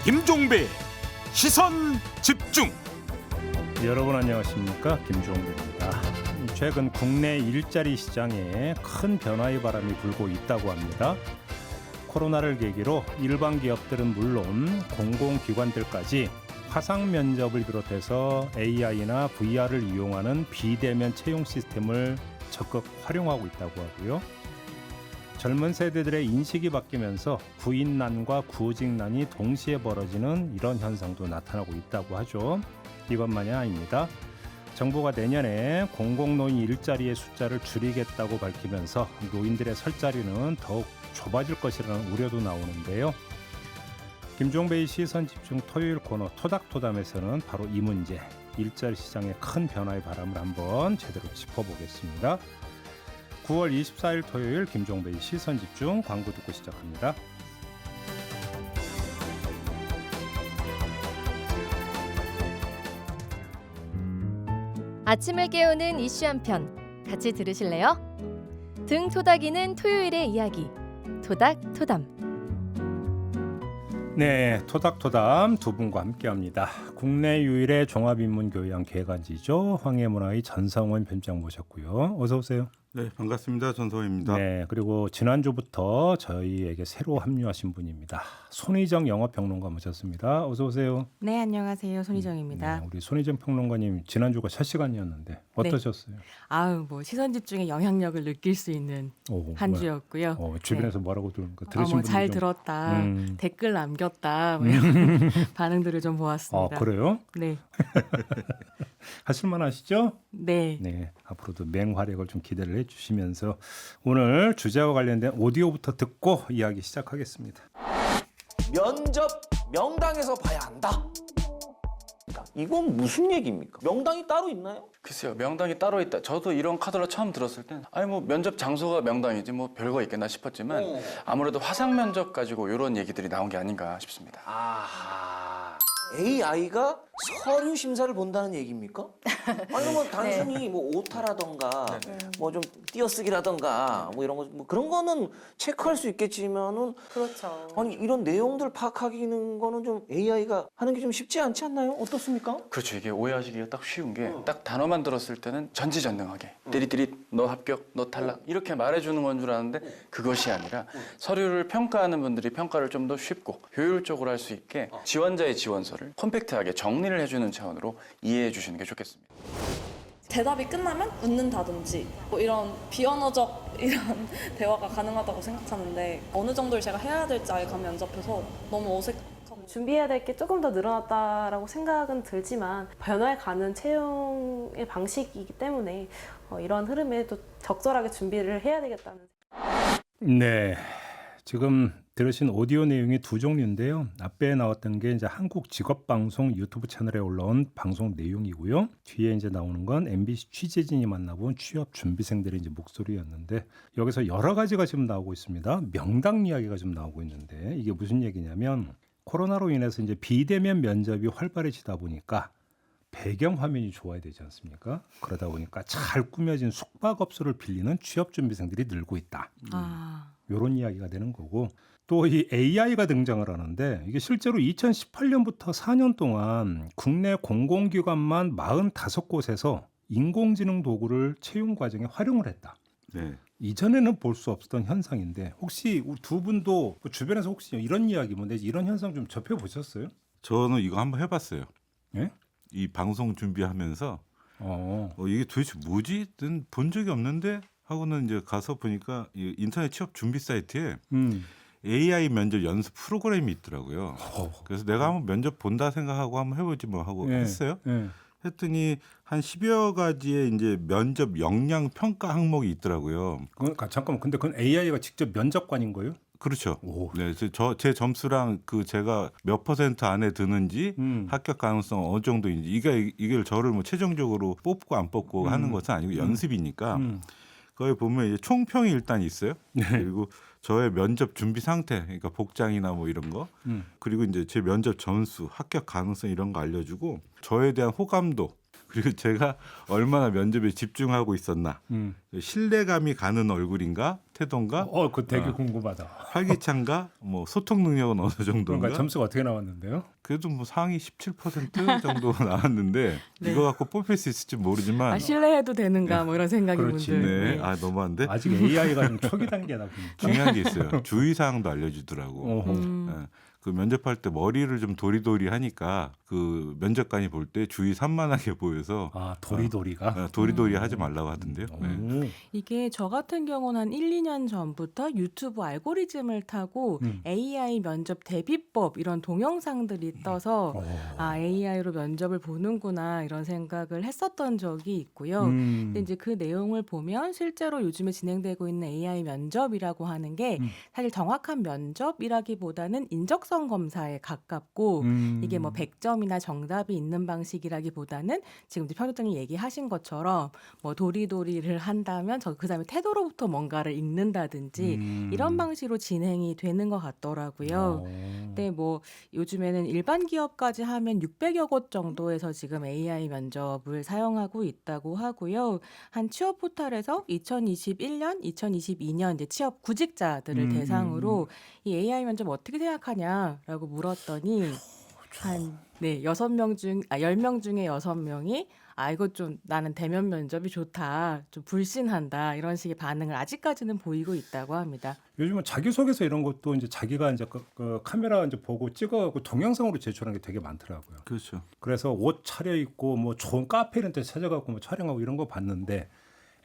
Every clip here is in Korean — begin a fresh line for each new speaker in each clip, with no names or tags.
김종배 시선 집중.
여러분 안녕하십니까, 김종배입니다. 최근 국내 일자리 시장에 큰 변화의 바람이 불고 있다고 합니다. 코로나를 계기로 일반 기업들은 물론 공공기관들까지 화상 면접을 비롯해서 AI나 VR을 이용하는 비대면 채용 시스템을 적극 활용하고 있다고 하고요. 젊은 세대들의 인식이 바뀌면서 구인난과 구직난이 동시에 벌어지는 이런 현상도 나타나고 있다고 하죠. 이것만이 아닙니다. 정부가 내년에 공공노인 일자리의 숫자를 줄이겠다고 밝히면서 노인들의 설 자리는 더욱 좁아질 것이라는 우려도 나오는데요. 김종배의 시선집중 토요일 코너 토닥토담에서는 바로 이 문제, 일자리 시장의 큰 변화의 바람을 한번 제대로 짚어보겠습니다. 9월 24일 토요일 김종배의 시선집중, 광고 듣고 시작합니다.
아침을 깨우는 이슈 한 편 같이 들으실래요? 등 토닥이는 토요일의 이야기 토닥토담.
네, 토닥토담 두 분과 함께합니다. 국내 유일의 종합인문교양 개간지죠. 황해문화의 전성원 편장 모셨고요. 어서 오세요.
네, 반갑습니다. 전성호입니다.
네, 그리고 지난주부터 저희에게 새로 합류하신 분입니다. 손희정 영어평론가 모셨습니다. 어서 오세요.
네, 안녕하세요. 손희정입니다.
네, 우리 손희정 평론가님 지난주가 첫 시간이었는데 어떠셨어요?
아유, 뭐 시선 집중의 영향력을 느낄 수 있는 한 주였고요.
주변에서
네.
뭐라고 들으신 분들
잘 들었다, 댓글 남겼다, 뭐 이런 반응들을 좀 보았습니다.
그래요?
네.
하실만하시죠?
네.
네, 앞으로도 맹활약을 좀 기대를 해주시면서 오늘 주제와 관련된 오디오부터 듣고 이야기 시작하겠습니다.
면접 명당에서 봐야 한다. 이건 무슨 얘기입니까? 명당이 따로 있나요?
글쎄요, 명당이 따로 있다. 저도 이런 카드를 처음 들었을 땐 아니 뭐 면접 장소가 명당이지 뭐 별거 있겠나 싶었지만 아무래도 화상 면접 가지고 이런 얘기들이 나온 게 아닌가 싶습니다.
아하. AI가 서류 심사를 본다는 얘기입니까? 아니면 단순히 뭐 오타라던가 뭐 좀 띄어쓰기라던가 뭐 이런 거 뭐 그런 거는 체크할 수 있겠지만은
그렇죠.
아니 이런 내용들 파악하기는 거는 좀 AI가 하는 게 좀 쉽지 않지 않나요? 어떻습니까?
그렇죠. 이게 오해하시기가 딱 쉬운 게 딱 단어만 들었을 때는 전지전능하게 띠리띠리 너 합격, 너 탈락 이렇게 말해주는 건 줄 아는데 그것이 아니라 서류를 평가하는 분들이 평가를 좀 더 쉽고 효율적으로 할 수 있게 지원자의 지원서를 컴팩트하게 정리를 해주는 차원으로 이해해 주시는 게 좋겠습니다.
대답이 끝나면 웃는다든지 뭐 이런 비언어적 이런 대화가 가능하다고 생각하는데 어느 정도를 제가 해야 될지 아예 감이 안 잡혀서 너무 어색하고
준비해야 될 게 조금 더 늘어났다라고 생각은 들지만 변화해가는 채용의 방식이기 때문에 이런 흐름에 또 적절하게 준비를 해야 되겠다는.
네, 지금 들으신 오디오 내용이 두 종류인데요. 앞에 나왔던 게 이제 한국직업방송 유튜브 채널에 올라온 방송 내용이고요. 뒤에 이제 나오는 건 MBC 취재진이 만나본 취업 준비생들의 이제 목소리였는데 여기서 여러 가지가 지금 나오고 있습니다. 명당 이야기가 좀 나오고 있는데 이게 무슨 얘기냐면 코로나로 인해서 이제 비대면 면접이 활발해지다 보니까 배경 화면이 좋아야 되지 않습니까? 그러다 보니까 잘 꾸며진 숙박업소를 빌리는 취업 준비생들이 늘고 있다. 이런 이야기가 되는 거고 또 이 AI가 등장을 하는데 이게 실제로 2018년부터 4년 동안 국내 공공기관만 45곳에서 인공지능 도구를 채용 과정에 활용을 했다.
네.
이전에는 볼 수 없었던 현상인데 혹시 우리 두 분도 주변에서 혹시 이런 이야기 뭐 이런 현상 좀 접해보셨어요?
저는 이거 한번 해봤어요.
예?
이 방송 준비하면서 이게 도대체 뭐지? 는 본 적이 없는데 하고는 이제 가서 보니까 이 인터넷 취업 준비 사이트에 AI 면접 연습 프로그램이 있더라고요. 그래서 내가 한번 면접 본다 생각하고 한번 해보지 뭐 하고 했어요. 했더니 한 10여 가지의 이제 면접 역량 평가 항목이 있더라고요.
잠깐만, 근데 그건 AI가 직접 면접관인 거예요?
그렇죠. 네, 제 점수랑 그 제가 몇 % 안에 드는지 합격 가능성 어느 정도인지 이게 저를 뭐 최종적으로 뽑고 안 뽑고 하는 것은 아니고 연습이니까. 거기 보면 이제 총평이 일단 있어요. 그리고 저의 면접 준비 상태, 그러니까 복장이나 뭐 이런 거, 그리고 이제 제 면접 점수, 합격 가능성 이런 거 알려주고 저에 대한 호감도, 그리고 제가 얼마나 면접에 집중하고 있었나, 신뢰감이 가는 얼굴인가, 태도인가,
그 되게 궁금하다.
활기찬가, 뭐 소통 능력은 어느 정도인가.
그러니까 점수가 어떻게 나왔는데요?
그래도 뭐 상위 17% 정도 나왔는데
네.
이거 갖고 뽑힐 수 있을지 모르지만
신뢰해도 되는가 뭐 이런 생각이
그렇지.
문들.
네. 아 너무한데
아직 AI가 좀 초기 단계다 보니까.
중요한 게 있어요. 주의사항도 알려주더라고.
어허.
네. 그 면접할 때 머리를 좀 도리도리 하니까 그 면접관이 볼 때 주의 산만하게 보여서
도리도리가
도리도리 하지 말라고 하던데요. 네.
이게 저 같은 경우는 한 1, 2년 전부터 유튜브 알고리즘을 타고 AI 면접 대비법 이런 동영상들이 떠서 AI로 면접을 보는구나 이런 생각을 했었던 적이 있고요. 근데 이제 그 내용을 보면 실제로 요즘에 진행되고 있는 AI 면접이라고 하는 게 사실 정확한 면접이라기보다는 인적성 검사에 가깝고 이게 뭐 100점이나 정답이 있는 방식이라기보다는 지금 이제 편집장님 얘기하신 것처럼 뭐 도리도리를 한다면 그 다음에 태도로부터 뭔가를 읽는다든지 이런 방식으로 진행이 되는 것 같더라고요. 근데 뭐 요즘에는 일반 기업까지 하면 600여 곳 정도에서 지금 AI 면접을 사용하고 있다고 하고요. 한 취업 포털에서 2021년, 2022년 이제 취업 구직자들을 대상으로 이 AI 면접 어떻게 생각하냐라고 물었더니 한 10명 중 6명이 이거 좀 나는 대면 면접이 좋다. 좀 불신한다. 이런 식의 반응을 아직까지는 보이고 있다고 합니다.
요즘은 자기소개서 이런 것도 이제 자기가 이제 그 카메라 이제 보고 찍어갖고 동영상으로 제출하는 게 되게 많더라고요.
그렇죠.
그래서 옷 차려입고 뭐 좋은 카페 이런 데 찾아가고 뭐 촬영하고 이런 거 봤는데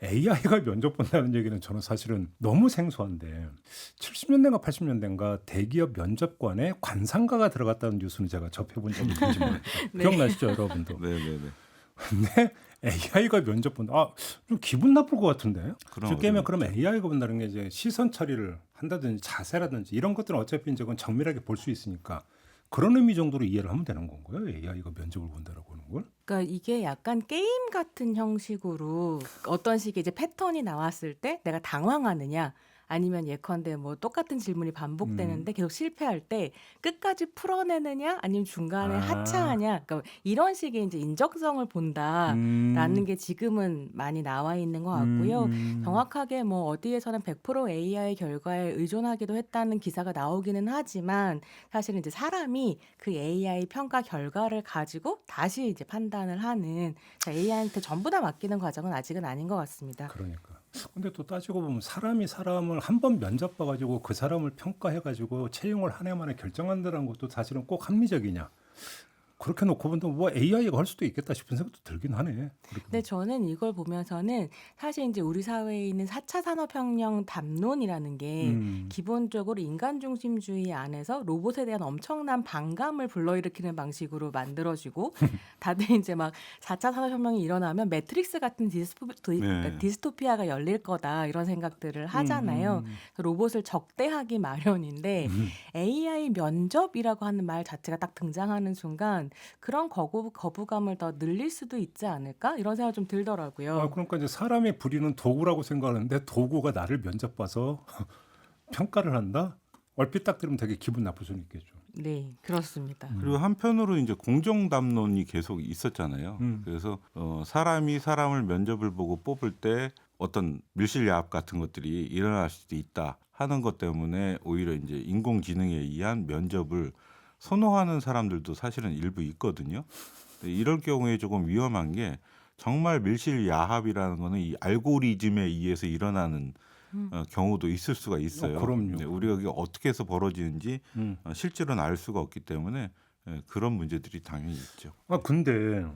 AI가 면접 본다는 얘기는 저는 사실은 너무 생소한데 70년대인가 80년대인가 대기업 면접관에 관상가가 들어갔다는 뉴스는 제가 접해본 적이 있는지 모르겠어요.
네.
기억나시죠 여러분도?
네네네.
근데 AI가 면접 본다. 좀 기분 나쁠 것 같은데. 쉽게 하면 그럼 AI가 본다는 게 이제 시선 처리를 한다든지 자세라든지 이런 것들은 어차피 이제 그건 정밀하게 볼 수 있으니까 그런 의미 정도로 이해를 하면 되는 건가요? AI가 면접을 본다라고 하는 걸?
그러니까 이게 약간 게임 같은 형식으로 어떤 식의 이제 패턴이 나왔을 때 내가 당황하느냐 아니면 예컨대 뭐 똑같은 질문이 반복되는데 계속 실패할 때 끝까지 풀어내느냐 아니면 중간에 하차하냐 그러니까 이런 식의 이제 인적성을 본다라는 게 지금은 많이 나와 있는 것 같고요. 정확하게 뭐 어디에서는 100% AI 결과에 의존하기도 했다는 기사가 나오기는 하지만 사실은 이제 사람이 그 AI 평가 결과를 가지고 다시 이제 판단을 하는 AI한테 전부 다 맡기는 과정은 아직은 아닌 것 같습니다.
그러니까. 근데 또 따지고 보면 사람이 사람을 한 번 면접 봐가지고 그 사람을 평가해가지고 채용을 한 해 만에 결정한다는 것도 사실은 꼭 합리적이냐? 그렇게 놓고 보면 뭐 AI가 할 수도 있겠다 싶은 생각도 들긴 하네.
근데 저는 이걸 보면서는 사실 이제 우리 사회에 있는 4차 산업혁명 담론이라는 게 기본적으로 인간 중심주의 안에서 로봇에 대한 엄청난 반감을 불러일으키는 방식으로 만들어지고 다들 이제 막 4차 산업혁명이 일어나면 매트릭스 같은 디스토피아가 열릴 거다 이런 생각들을 하잖아요. 로봇을 적대하기 마련인데 AI 면접이라고 하는 말 자체가 딱 등장하는 순간 그런 거부감을 더 늘릴 수도 있지 않을까? 이런 생각이 좀 들더라고요.
그러니까 이제 사람이 부리는 도구라고 생각하는데 도구가 나를 면접 봐서 평가를 한다? 얼핏 딱 들으면 되게 기분 나쁠 수는 있겠죠.
네, 그렇습니다.
그리고 한편으로 이제 공정 담론이 계속 있었잖아요. 그래서 사람이 사람을 면접을 보고 뽑을 때 어떤 밀실야합 같은 것들이 일어날 수도 있다 하는 것 때문에 오히려 이제 인공지능에 의한 면접을 선호하는 사람들도 사실은 일부 있거든요. 이럴 경우에 조금 위험한 게 정말 밀실야합이라는 거는 이 알고리즘에 의해서 일어나는 경우도 있을 수가 있어요.
그럼요.
네, 우리가 이게 어떻게 해서 벌어지는지 실제로는 알 수가 없기 때문에 그런 문제들이 당연히 있죠.
근데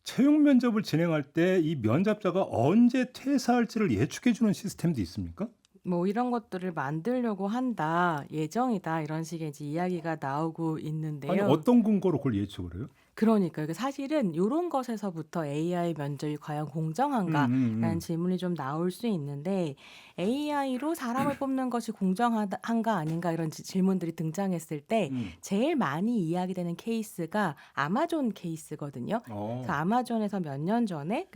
채용 면접을 진행할 때 이 면접자가 언제 퇴사할지를 예측해 주는 시스템도 있습니까?
뭐 이런 것들을 만들려고 한다, 예정이다 이런 식의 이제 이야기가 나오고 있는데요.
아니, 어떤 근거로 그걸 예측을 해요?
그러니까 사실은 이런 것에서부터 AI 면접이 과연 공정한가라는 질문이 좀 나올 수 있는데 AI로 사람을 뽑는 것이 공정한가 아닌가 이런 질문들이 등장했을 때 제일 많이 이야기되는 케이스가 아마존 케이스거든요. 그래서 아마존에서 몇 년 전에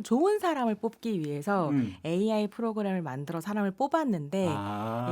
좋은 사람을 뽑기 위해서 AI 프로그램을 만들어 사람을 뽑았는데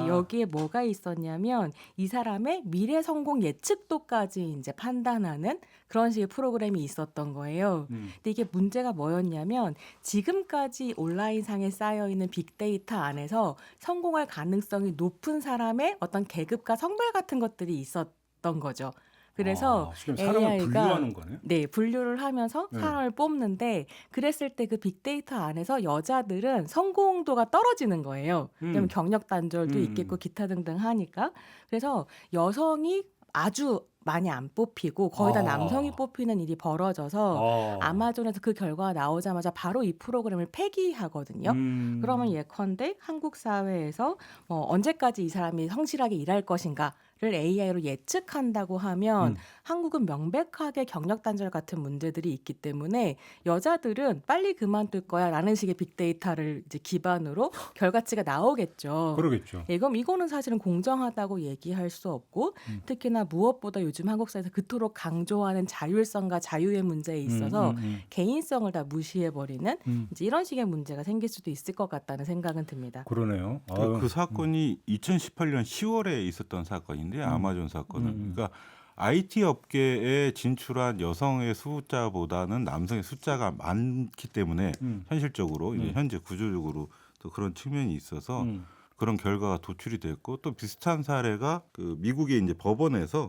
여기에 뭐가 있었냐면 이 사람의 미래 성공 예측도까지 이제 판단하는 그런 식의 프로그램이 있었던 거예요. 근데 이게 문제가 뭐였냐면 지금까지 온라인상에 쌓여있는 빅데이터 안에서 성공할 가능성이 높은 사람의 어떤 계급과 성별 같은 것들이 있었던 거죠. 그래서
사람을 분류하는 거네?
네, 분류를 하면서 사람을 뽑는데 그랬을 때 그 빅데이터 안에서 여자들은 성공도가 떨어지는 거예요. 왜냐하면 경력 단절도 있겠고 기타 등등 하니까. 그래서 여성이 아주 많이 안 뽑히고 거의 다 남성이 뽑히는 일이 벌어져서 아마존에서 그 결과가 나오자마자 바로 이 프로그램을 폐기하거든요. 그러면 예컨대 한국 사회에서 언제까지 이 사람이 성실하게 일할 것인가 를 AI로 예측한다고 하면 한국은 명백하게 경력 단절 같은 문제들이 있기 때문에 여자들은 빨리 그만둘 거야라는 식의 빅데이터를 이제 기반으로 결과치가 나오겠죠.
그러겠죠.
그럼 이거는 사실은 공정하다고 얘기할 수 없고 특히나 무엇보다 요즘 한국 사회에서 그토록 강조하는 자율성과 자유의 문제에 있어서 개인성을 다 무시해버리는 이제 이런 식의 문제가 생길 수도 있을 것 같다는 생각은 듭니다.
그러네요.
그 사건이 2018년 10월에 있었던 사건인데 아마존 사건은 그러니까 IT 업계에 진출한 여성의 숫자보다는 남성의 숫자가 많기 때문에 현실적으로 현재 구조적으로 또 그런 측면이 있어서 그런 결과가 도출이 됐고 또 비슷한 사례가 그 미국의 이제 법원에서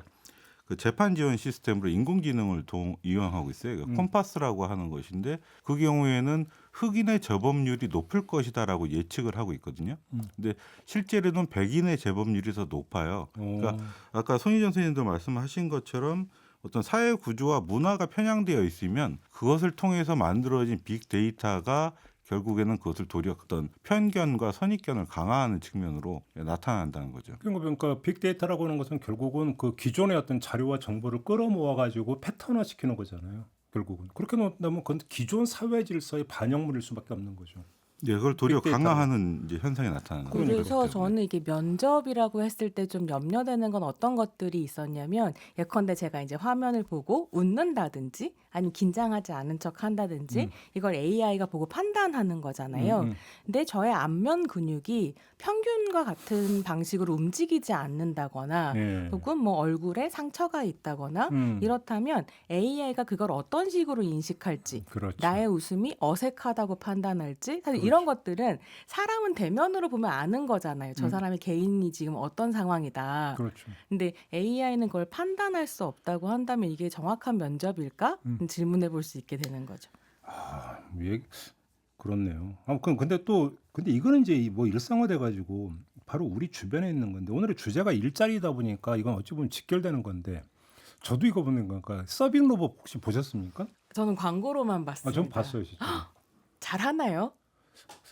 그 재판 지원 시스템으로 인공지능을 이용하고 있어요. 컴파스라고 하는 것인데 그 경우에는 흑인의 재범률이 높을 것이다라고 예측을 하고 있거든요. 근데 실제로는 백인의 재범률이 더 높아요. 그러니까 아까 손희정 선생님도 말씀하신 것처럼 어떤 사회 구조와 문화가 편향되어 있으면 그것을 통해서 만들어진 빅데이터가 결국에는 그것을 도리어 어떤 편견과 선입견을 강화하는 측면으로 나타난다는 거죠.
그러니까 빅데이터라고 하는 것은 결국은 그 기존의 어떤 자료와 정보를 끌어모아 가지고 패턴화 시키는 거잖아요. 결국은 그렇게 놓으면 그건 기존 사회 질서의 반영물일 수밖에 없는 거죠.
네, 그걸 도리어 강화하는 이제 현상이 나타나는 거죠.
그래서 저는 이게 면접이라고 했을 때 좀 염려되는 건 어떤 것들이 있었냐면 예컨대 제가 이제 화면을 보고 웃는다든지 아니면 긴장하지 않은 척 한다든지 이걸 AI가 보고 판단하는 거잖아요. 근데 저의 안면 근육이 평균과 같은 방식으로 움직이지 않는다거나 혹은 뭐 얼굴에 상처가 있다거나 이렇다면 AI가 그걸 어떤 식으로 인식할지
그렇죠.
나의 웃음이 어색하다고 판단할지 사실 이런 것들은 사람은 대면으로 보면 아는 거잖아요. 저 사람의 개인이 지금 어떤 상황이다.
그렇죠.
근데 AI는 그걸 판단할 수 없다고 한다면 이게 정확한 면접일까? 질문해 볼 수 있게 되는 거죠.
그렇네요. 근데 이거는 이제 뭐 일상화돼 가지고 바로 우리 주변에 있는 건데 오늘의 주제가 일자리다 보니까 이건 어찌 보면 직결되는 건데 저도 이거 보는 거니까 서빙 로봇 혹시 보셨습니까?
저는 광고로만 봤습니다.
전 봤어요, 진짜.
잘하나요?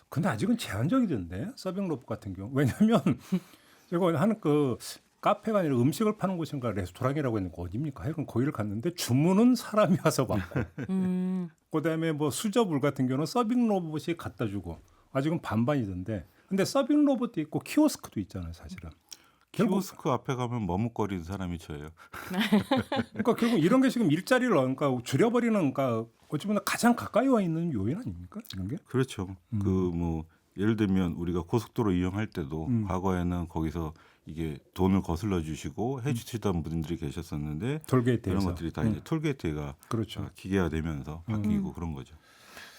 근데 아직은 제한적이던데 서빙 로봇 같은 경우. 왜냐하면 제가 하는 그 카페가 아니라 음식을 파는 곳인가 레스토랑이라고 했는데 어디입니까? 하여간 거기를 갔는데 주문은 사람이 와서 받고 그다음에 뭐 수저물 같은 경우는 서빙 로봇이 갖다 주고 아직은 반반이던데 근데 서빙 로봇도 있고 키오스크도 있잖아요 사실은.
키오스크 앞에 가면 머뭇거리는 사람이 저예요.
그러니까 결국 이런 게 지금 일자리를 그러니까 줄여버리는 그러니까 어찌 보면 가장 가까이 와 있는 요인 아닙니까? 이런 게?
그렇죠. 그 뭐 예를 들면 우리가 고속도로 이용할 때도 과거에는 거기서 이게 돈을 거슬러 주시고 해주시던 분들이 계셨었는데
톨게이트에서.
이런 것들이 다 이제 톨게이트가
그렇죠.
기계화되면서 바뀌고 그런 거죠.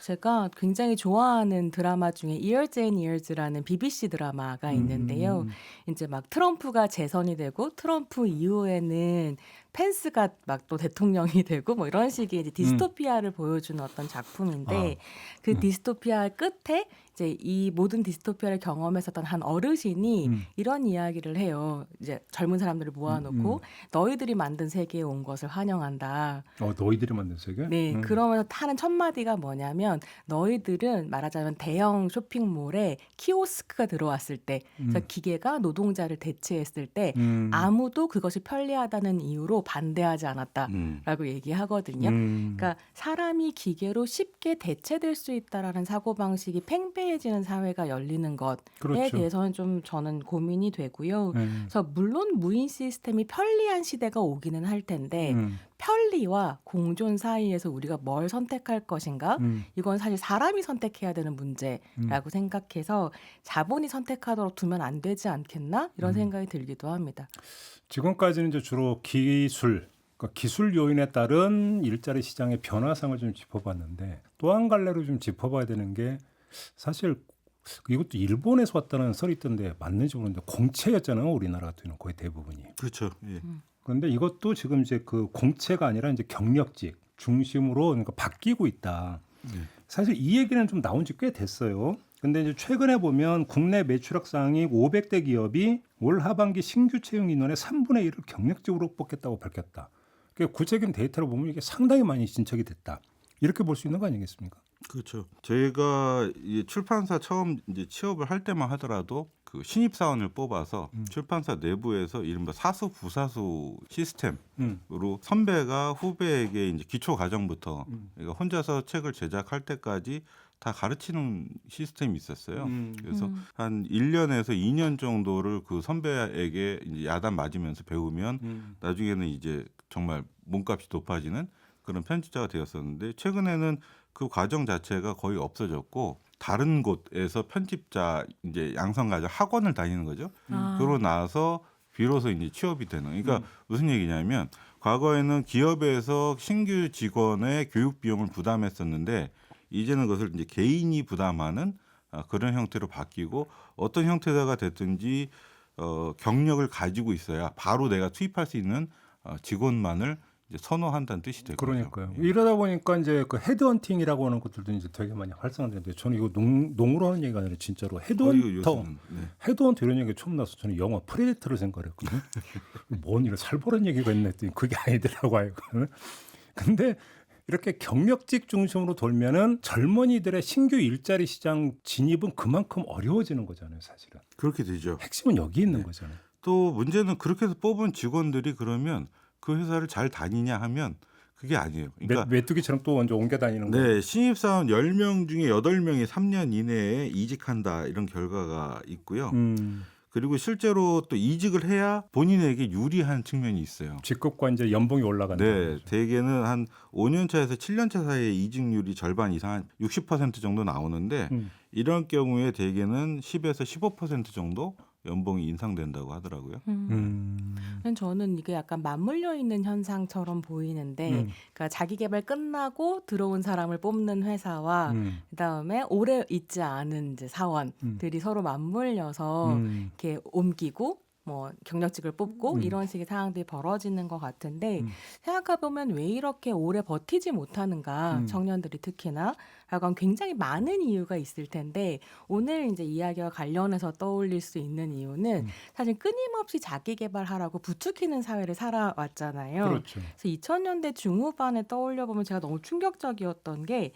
제가 굉장히 좋아하는 드라마 중에 Years and Years라는 BBC 드라마가 있는데요. 이제 막 트럼프가 재선이 되고 트럼프 이후에는 펜스가 막 또 대통령이 되고 뭐 이런 식의 이제 디스토피아를 보여주는 어떤 작품인데 그 디스토피아 끝에 이제 이 모든 디스토피아를 경험했었던 한 어르신이 이런 이야기를 해요. 이제 젊은 사람들을 모아놓고 너희들이 만든 세계에 온 것을 환영한다.
너희들이 만든 세계?
네, 그러면서 하는 첫 마디가 뭐냐면 너희들은 말하자면 대형 쇼핑몰에 키오스크가 들어왔을 때, 그래서 기계가 노동자를 대체했을 때 아무도 그것이 편리하다는 이유로 반대하지 않았다라고 얘기하거든요. 그러니까 사람이 기계로 쉽게 대체될 수 있다라는 사고방식이 팽배해 편리해지는 사회가 열리는 것에
그렇죠.
대해서는 좀 저는 고민이 되고요. 그래서 물론 무인 시스템이 편리한 시대가 오기는 할 텐데 편리와 공존 사이에서 우리가 뭘 선택할 것인가? 이건 사실 사람이 선택해야 되는 문제라고 생각해서 자본이 선택하도록 두면 안 되지 않겠나? 이런 생각이 들기도 합니다.
지금까지는 이제 주로 기술, 그러니까 기술 요인에 따른 일자리 시장의 변화상을 좀 짚어봤는데 또 한 갈래로 좀 짚어봐야 되는 게 사실 이것도 일본에서 왔다는 설이 있던데 맞는지 모르는데 공채였잖아요. 우리나라 같은 경우는 거의 대부분이.
그렇죠. 예.
그런데 이것도 지금 이제 그 공채가 아니라 이제 경력직 중심으로 그러니까 바뀌고 있다. 사실 이 얘기는 좀 나온 지 꽤 됐어요. 근데 이제 최근에 보면 국내 매출액 상위 500대 기업이 올 하반기 신규 채용 인원의 3분의 1을 경력직으로 뽑겠다고 밝혔다. 그러니까 구체적인 데이터를 보면 이게 상당히 많이 진척이 됐다. 이렇게 볼 수 있는 거 아니겠습니까?
그렇죠. 제가 이 출판사 처음 이제 취업을 할 때만 하더라도 그 신입 사원을 뽑아서 출판사 내부에서 이른바 사수 부사수 시스템으로 선배가 후배에게 이제 기초 과정부터 그러니까 혼자서 책을 제작할 때까지 다 가르치는 시스템이 있었어요. 그래서 한 1년에서 2년 정도를 그 선배에게 이제 야단 맞으면서 배우면 나중에는 이제 정말 몸값이 높아지는 그런 편집자가 되었었는데 최근에는 그 과정 자체가 거의 없어졌고 다른 곳에서 편집자 이제 양성 과정 학원을 다니는 거죠. 그러고 나서 비로소 이제 취업이 되는. 그러니까 무슨 얘기냐면 과거에는 기업에서 신규 직원의 교육 비용을 부담했었는데 이제는 그것을 이제 개인이 부담하는 그런 형태로 바뀌고 어떤 형태가 됐든지 경력을 가지고 있어야 바로 내가 투입할 수 있는 직원만을 이제 선호한다는 뜻이 되고요.
그러니까요. 이러다 보니까 이제 그 헤드헌팅이라고 하는 것들도 이제 되게 많이 활성화되는데 저는 이거 농으로 하는 얘기가 아니라 진짜로 헤드헌터, 헤드헌터 이런 얘기가 처음 나서 저는 영화 프레데터를 생각했거든요. 뭔 이런 살벌한 얘기가 있나 했더니 그게 아니더라고 하여간. 근데 이렇게 경력직 중심으로 돌면은 젊은이들의 신규 일자리 시장 진입은 그만큼 어려워지는 거잖아요, 사실은.
그렇게 되죠.
핵심은 여기 있는 거잖아요.
또 문제는 그렇게 해서 뽑은 직원들이 그러면 그 회사를 잘 다니냐 하면 그게 아니에요. 그러니까
메뚜기처럼 또 먼저 옮겨 다니는 거예요.
네, 신입사원 10명 중에 8명이 3년 이내에 이직한다 이런 결과가 있고요. 그리고 실제로 또 이직을 해야 본인에게 유리한 측면이 있어요.
직급과 이제 연봉이 올라간다.
네, 대개는 한 5년 차에서 7년 차 사이에 이직률이 절반 이상 한 60% 정도 나오는데 이런 경우에 대개는 10에서 15% 정도 연봉이 인상된다고 하더라고요.
저는 이게 약간 맞물려 있는 현상처럼 보이는데, 그러니까 자기 개발 끝나고 들어온 사람을 뽑는 회사와 그다음에 오래 있지 않은 이제 사원들이 서로 맞물려서 이렇게 옮기고 뭐 경력직을 뽑고 이런 식의 상황들이 벌어지는 것 같은데 생각해보면 왜 이렇게 오래 버티지 못하는가 청년들이 특히나 라고 굉장히 많은 이유가 있을 텐데 오늘 이제 이야기와 관련해서 떠올릴 수 있는 이유는 사실 끊임없이 자기 개발하라고 부추기는 사회를 살아왔잖아요.
그렇죠.
그래서 2000년대 중후반에 떠올려 보면 제가 너무 충격적이었던 게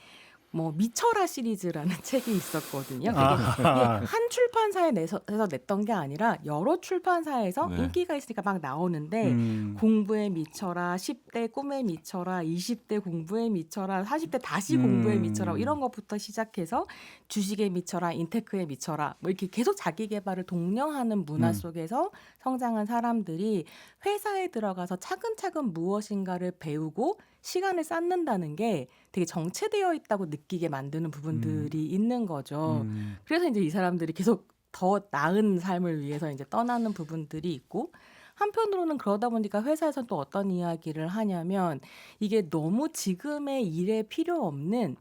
뭐 미쳐라 시리즈라는 책이 있었거든요. 그게 한 출판사에 내서 냈던 게 아니라 여러 출판사에서 인기가 있으니까 막 나오는데 공부에 미쳐라, 10대 꿈에 미쳐라, 20대 공부에 미쳐라, 40대 다시 공부에 미쳐라 이런 것부터 시작해서 주식에 미쳐라, 인테크에 미쳐라 뭐 이렇게 계속 자기 개발을 독려하는 문화 속에서 성장한 사람들이 회사에 들어가서 차근차근 무엇인가를 배우고 시간을 쌓는다는 게 되게 정체되어 있다고 느끼게 만드는 부분들이 있는 거죠. 그래서 이제 이 사람들이 계속 더 나은 삶을 위해서 이제 떠나는 부분들이 있고 한편으로는 그러다 보니까 회사에서 또 어떤 이야기를 하냐면 이게 너무 지금의 일에 필요 없는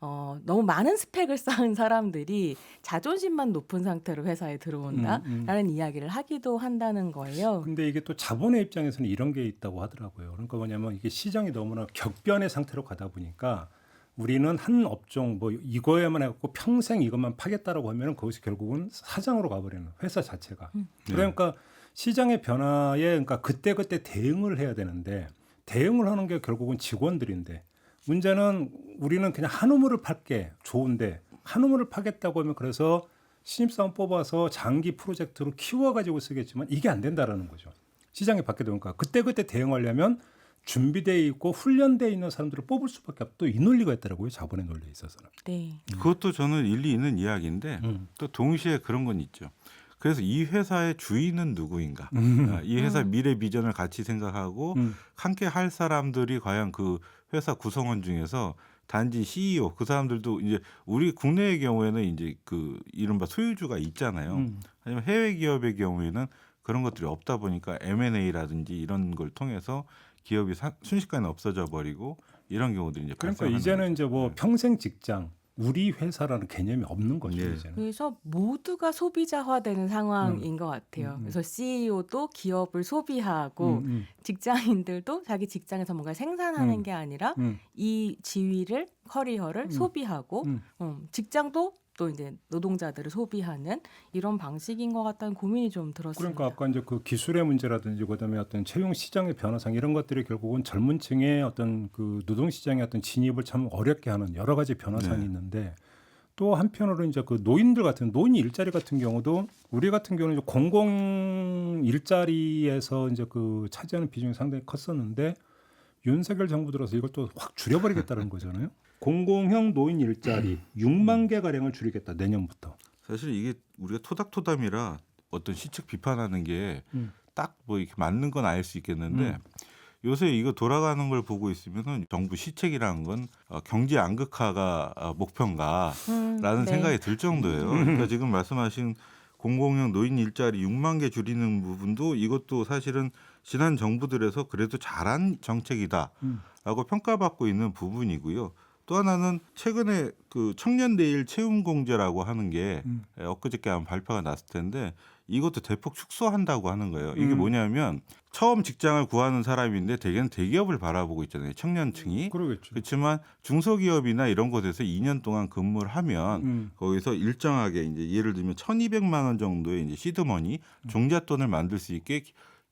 너무 많은 스펙을 쌓은 사람들이 자존심만 높은 상태로 회사에 들어온다라는 이야기를 하기도 한다는 거예요.
근데 이게 또 자본의 입장에서는 이런 게 있다고 하더라고요. 그러니까 뭐냐면 이게 시장이 너무나 격변의 상태로 가다 보니까 우리는 한 업종 뭐 이거에만 해갖고 평생 이것만 파겠다라고 하면 그것이 결국은 사장으로 가버리는 회사 자체가. 그러니까 시장의 변화에 그러니까 그때그때 대응을 해야 되는데 대응을 하는 게 결국은 직원들인데 문제는 우리는 그냥 한 우물을 팔게 좋은데 한 우물을 파겠다고 하면 그래서 신입사원 뽑아서 장기 프로젝트로 키워가지고 쓰겠지만 이게 안 된다라는 거죠. 시장이 바뀌다 보니까 그때그때 대응하려면 준비되어 있고 훈련되어 있는 사람들을 뽑을 수밖에 없고 또 이 논리가 있더라고요. 자본의 논리에 있어서는.
네.
그것도 저는 일리 있는 이야기인데 또 동시에 그런 건 있죠. 그래서 이 회사의 주인은 누구인가? 이 회사 미래 비전을 같이 생각하고 함께 할 사람들이 과연 그 회사 구성원 중에서 단지 CEO 그 사람들도 이제 우리 국내의 경우에는 이제 그 이른바 소유주가 있잖아요. 하지만 해외 기업의 경우에는 그런 것들이 없다 보니까 M&A라든지 이런 걸 통해서 기업이 순식간에 없어져 버리고 이런 경우들이 이제
그러니까
발생하는
이제는
거죠.
이제 뭐 평생 직장 우리 회사라는 개념이 없는 거죠.
네.
이제는.
그래서 모두가 소비자화되는 상황인 것 같아요. 그래서 CEO도 기업을 소비하고 직장인들도 자기 직장에서 뭔가 생산하는 게 아니라 이 지위를 커리어를 소비하고 직장도 또 이제 노동자들을 소비하는 이런 방식인 것 같다는 고민이 좀 들었습니다.
그러니까 아까 이제 그 기술의 문제라든지 그다음에 어떤 채용 시장의 변화상 이런 것들이 결국은 젊은 층의 어떤 그 노동 시장의 어떤 진입을 참 어렵게 하는 여러 가지 변화상이 있는데 또 한편으로 이제 그 노인들 같은 노인 일자리 같은 경우도 우리 같은 경우는 이제 공공 일자리에서 이제 그 차지하는 비중이 상당히 컸었는데 윤석열 정부 들어서 이걸 또 확 줄여버리겠다는 거잖아요. 공공형 노인 일자리 6만 개 가량을 줄이겠다 내년부터.
사실 이게 우리가 토닥토담이라 어떤 시책 비판하는 게 딱 뭐 이렇게 맞는 건 알 수 있겠는데 요새 이거 돌아가는 걸 보고 있으면은 정부 시책이라는 건 경제 양극화가 목표인가라는 생각이 들 정도예요. 그러니까 지금 말씀하신 공공형 노인 일자리 6만 개 줄이는 부분도 이것도 사실은 지난 정부들에서 그래도 잘한 정책이다라고 평가받고 있는 부분이고요. 또 하나는 최근에 그 청년 내일 채용 공제라고 하는 게 엊그저께 아마 발표가 났을 텐데 이것도 대폭 축소한다고 하는 거예요. 이게 뭐냐면 처음 직장을 구하는 사람인데 대개는 대기업을 바라보고 있잖아요. 청년층이.
그러겠죠.
그렇지만 중소기업이나 이런 곳에서 2년 동안 근무를 하면 거기서 일정하게 이제 예를 들면 1,200만 원 정도의 이제 시드머니 종잣돈을 만들 수 있게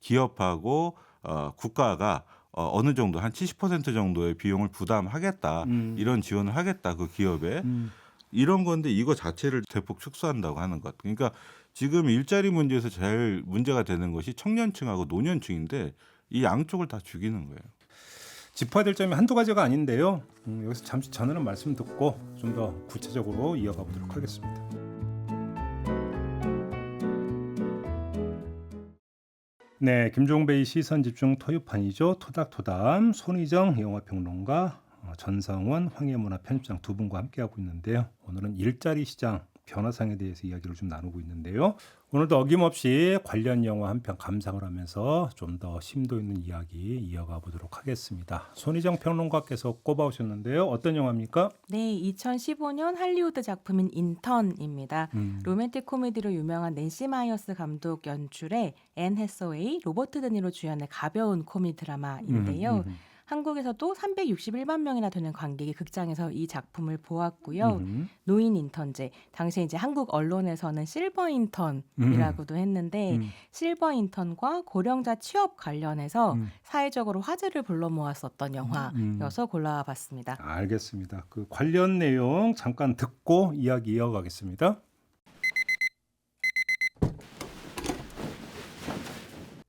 기업하고 국가가 어느 정도 한 70% 정도의 비용을 부담하겠다. 이런 지원을 하겠다. 그 기업에. 이런 건데 이거 자체를 대폭 축소한다고 하는 것. 그러니까 지금 일자리 문제에서 제일 문제가 되는 것이 청년층하고 노년층인데 이 양쪽을 다 죽이는 거예요.
짚어야 될 점이 한두 가지가 아닌데요. 여기서 잠시 전하는 말씀 듣고 좀 더 구체적으로 이어가 보도록 하겠습니다. 네, 김종배의 시선집중 토요판이죠. 토닥토담 손희정 영화평론가, 전상원 황해문화 편집장 두 분과 함께하고 있는데요. 오늘은 일자리 시장 변화상에 대해서 이야기를 좀 나누고 있는데요. 오늘도 어김없이 관련 영화 한 편 감상을 하면서 좀 더 심도 있는 이야기 이어가 보도록 하겠습니다. 손희정 평론가께서 꼽아오셨는데요. 어떤 영화입니까?
네, 2015년 할리우드 작품인 인턴입니다. 로맨틱 코미디로 유명한 낸시 마이어스 감독 연출의 앤 해서웨이, 로버트 드니로 주연의 가벼운 코미디 드라마인데요. 한국에서도 361만 명이나 되는 관객이 극장에서 이 작품을 보았고요. 노인 인턴제, 당시에 이제 한국 언론에서는 실버 인턴이라고도 했는데 실버 인턴과 고령자 취업 관련해서 사회적으로 화제를 불러 모았었던 영화여서 골라봤습니다.
알겠습니다. 그 관련 내용 잠깐 듣고 이야기 이어가겠습니다.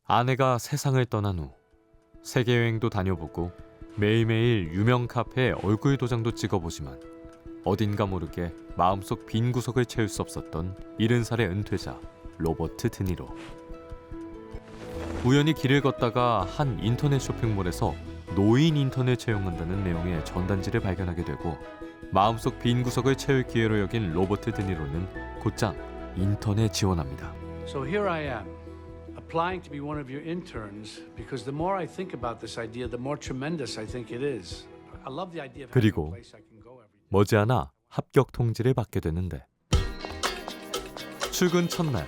아내가 세상을 떠난 후 세계 여행도 다녀보고 매일매일 유명 카페에 얼굴 도장도 찍어보지만 어딘가 모르게 마음속 빈 구석을 채울 수 없었던 70살의 은퇴자 로버트 드니로. 우연히 길을 걷다가 한 인터넷 쇼핑몰에서 노인 인턴을 채용한다는 내용의 전단지를 발견하게 되고 마음속 빈 구석을 채울 기회로 여긴 로버트 드니로는 곧장 인턴에 지원합니다.
So here I am. Applying to be one of your interns because the more I think about this idea, the more tremendous I think it is. I love the idea of having a
그리고
place I can go every day.
머지않아 합격 통지를 받게 되는데 출근 첫날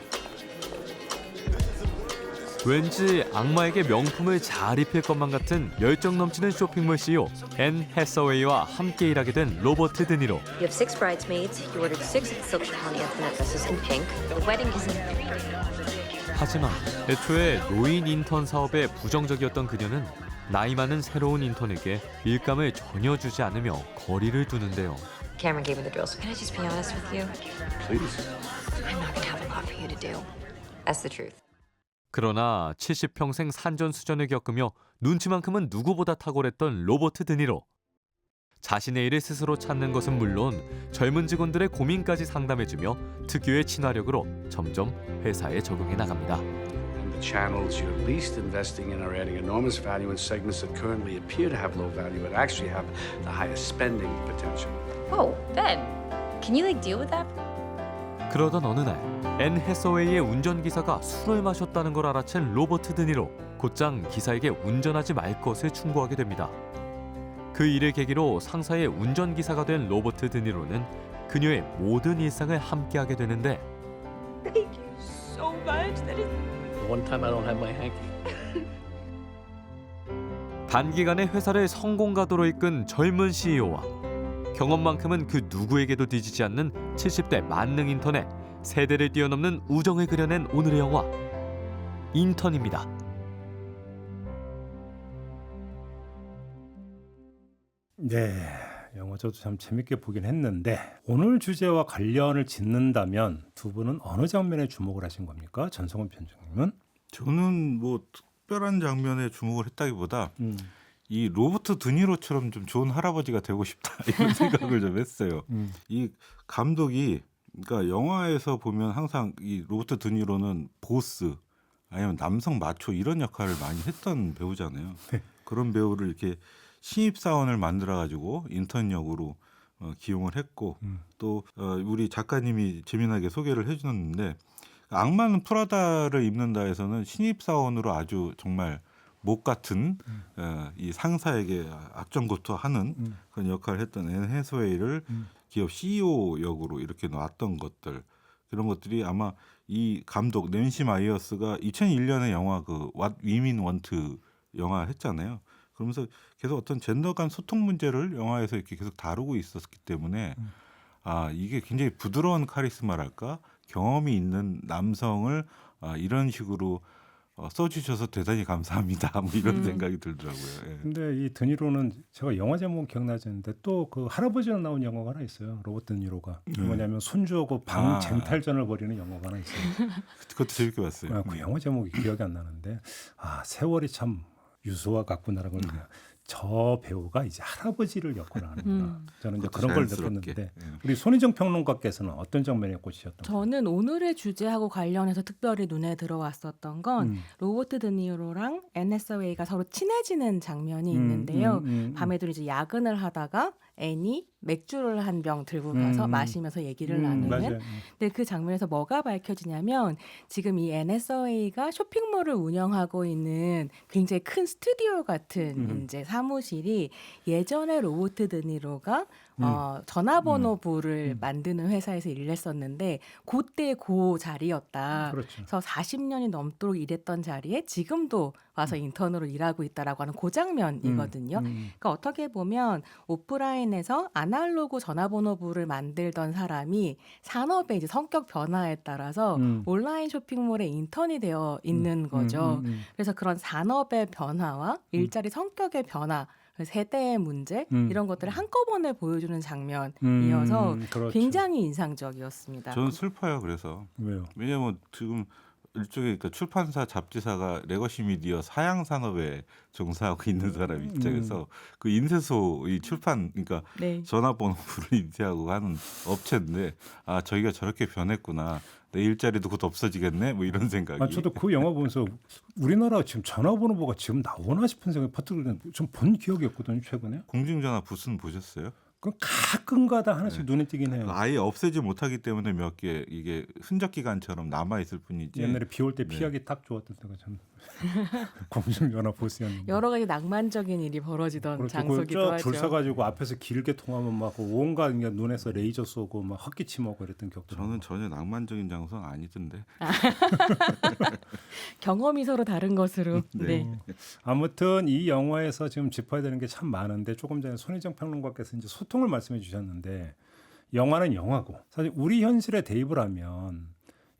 왠지 악마에게 명품을 잘 입힐 것만 같은 열정 넘치는 쇼핑몰 CEO 앤 해서웨이와 함께 일하게 된 로버트 드니로.
You have 6 bridesmaids. You ordered 6 silk Italian Antoinette dresses in pink. The wedding is in 3 days.
하지만 애초에 노인 인턴 사업에 부정적이었던 그녀는 나이 많은 새로운 인턴에게 일감을 전혀 주지 않으며 거리를 두는데요.
Cameron gave me the drill, so can I just be honest with you?
Please.
I'm not gonna have a lot for you to do. That's the truth.
그러나 70평생 산전수전을 겪으며 눈치만큼은 누구보다 탁월했던 로버트 드니로. 자신의 일을 스스로 찾는 것은 물론 젊은 직원들의 고민까지 상담해주며 특유의 친화력으로 점점 회사에 적용해 나갑니다.
And the channels you're least investing in are adding enormous value in segments that currently appear to have low value but actually have the highest spending potential.
Whoa, Ben, can you deal with that?
그러던 어느 날 앤 해서웨이의 운전기사가 술을 마셨다는 걸 알아챈 로버트 드니로 곧장 기사에게 운전하지 말 것을 충고하게 됩니다. 그 일을 계기로 상사의 운전기사가 된 로버트 드니로는 그녀의 모든 일상을 함께하게 되는데
Thank you so much. That is
One time I don't have my hanky.
단기간에 회사를 성공가도로 이끈 젊은 CEO와 경험만큼은 그 누구에게도 뒤지지 않는 70대 만능 인턴의 세대를 뛰어넘는 우정을 그려낸 오늘의 영화 인턴입니다.
네, 영화 저도 참 재밌게 보긴 했는데 오늘 주제와 관련을 짓는다면 두 분은 어느 장면에 주목을 하신 겁니까? 전성훈 편집님은?
저는 뭐 특별한 장면에 주목을 했다기보다 이 로버트 드니로처럼 좀 좋은 할아버지가 되고 싶다 이런 생각을 좀 했어요. 이 감독이 그러니까 영화에서 보면 항상 이 로버트 드니로는 보스 아니면 남성 마초 이런 역할을 많이 했던 배우잖아요.
네.
그런 배우를 이렇게 신입사원을 만들어가지고 인턴 역으로 기용을 했고 또 우리 작가님이 재미나게 소개를 해주셨는데 악마는 프라다를 입는다에서는 신입사원으로 아주 정말 목 같은 이 상사에게 앞장고토하는 그런 역할을 했던 앤 해서웨이를 기업 CEO 역으로 이렇게 놨던 것들 그런 것들이 아마 이 감독 낸시 마이어스가 2001년에 영화 그 What Women Want 영화 했잖아요. 그러면서 계속 어떤 젠더 간 소통 문제를 영화에서 이렇게 계속 다루고 있었기 때문에 아 이게 굉장히 부드러운 카리스마랄까 경험이 있는 남성을 이런 식으로 써주셔서 대단히 감사합니다. 뭐 이런 생각이 들더라고요. 예.
근데 이 드니로는 제가 영화 제목은 기억나지 않는데 또 그 할아버지로 나온 영화가 하나 있어요. 로버트 드니로가 뭐냐면 손주하고 방 쟁탈전을 벌이는 영화가 하나 있어요.
그것도 재밌게 봤어요.
그 영화 제목이 기억이 안 나는데 세월이 참 유수와 같구나라는 걸 저 배우가 이제 할아버지를 역할을 하는구나. 저는 이제 그런 걸 느꼈는데 우리 손희정 평론가께서는 어떤 장면에 꽂히셨던 거예요?
저는 오늘의 주제하고 관련해서 특별히 눈에 들어왔었던 건 로버트 드니로랑 앤 해서웨이가 서로 친해지는 장면이 있는데요. 밤에도 이제 야근을 하다가 앤이 맥주를 한 병 들고 가서 마시면서 얘기를 나누는. 근데 그 장면에서 뭐가 밝혀지냐면 지금 이 앤 해서웨이가 쇼핑몰을 운영하고 있는 굉장히 큰 스튜디오 같은 이제 사무실이 예전에 로버트 드니로가 전화번호부를 만드는 회사에서 일을 했었는데 그때 그 자리였다.
그렇죠.
그래서 40년이 넘도록 일했던 자리에 지금도 와서 인턴으로 일하고 있다라고 하는 그 장면이거든요. 그러니까 어떻게 보면 오프라인에서 아날로그 전화번호부를 만들던 사람이 산업의 이제 성격 변화에 따라서 온라인 쇼핑몰의 인턴이 되어 있는 거죠. 그래서 그런 산업의 변화와 일자리 성격의 변화 세대의 문제 이런 것들을 한꺼번에 보여주는 장면이어서
그렇죠.
굉장히 인상적이었습니다.
저는 슬퍼요. 그래서
왜요?
왜냐하면 지금 일종의 그러니까 출판사 잡지사가 레거시 미디어 사양 산업에 종사하고 있는 사람 입장에서 그 인쇄소 이 출판 그러니까
네.
전화번호부를 인쇄하고 하는 업체인데 아 저희가 저렇게 변했구나. 내 일자리도 곧 없어지겠네. 뭐 이런 생각이.
저도 그 영화 보면서 우리나라 지금 전화번호부가 지금 나오나 싶은 생각이 퍼뜩 드는데 좀 본 기억이 없거든요. 최근에.
공중전화 부스는 보셨어요?
그 가끔가다 하나씩 눈에 띄긴 해요.
아예 없애지 못하기 때문에 몇 개 이게 흔적 기간처럼 남아 있을 뿐이지.
옛날에 비 올 때 피하기 딱 좋았던 때가 참 공중전화 보스였는데.
여러 가지 낭만적인 일이 벌어지던 장소기도 하죠.
줄 서가지고 앞에서 길게 통하면 막 온갖 눈에서 레이저 쏘고 막 헛기침 먹고 이랬던 기억도.
저는 전혀 낭만적인 장소는 아니던데.
경험이 서로 다른 것으로. 네.
아무튼 이 영화에서 지금 짚어야 되는 게 참 많은데 조금 전에 손희정 평론가께서 이제 소통을 말씀해 주셨는데 영화는 영화고 사실 우리 현실에 대입을 하면